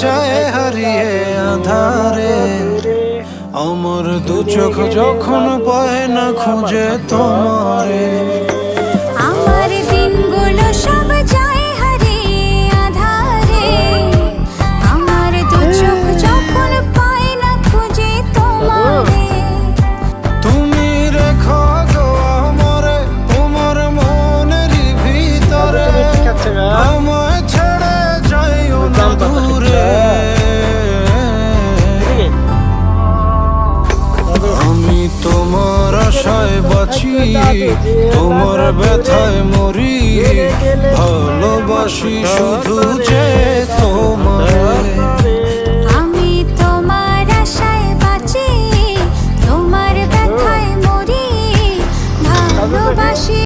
যায় হারিয়ে আধারে। আমার দু চোখ যখন পায় না খুঁজে তোমারে। আমার দিনগুলো সব যায় হারিয়ে আধারে। আমার দু চোখ যখন পায় না খুঁজে তোমারে। তুমি রেখো গো আমারে তোমার মনের ভিতরে। আমায় ছেড়ে যাইও না দূরে। আমি তোমার আশায় বাঁচি, তোমার ব্যথায় মরি। ভালোবাসি শুধু যে তোমায়। আমি তোমার আশায় বাঁচি, তোমার ব্যথায় মরি। ভালোবাসি।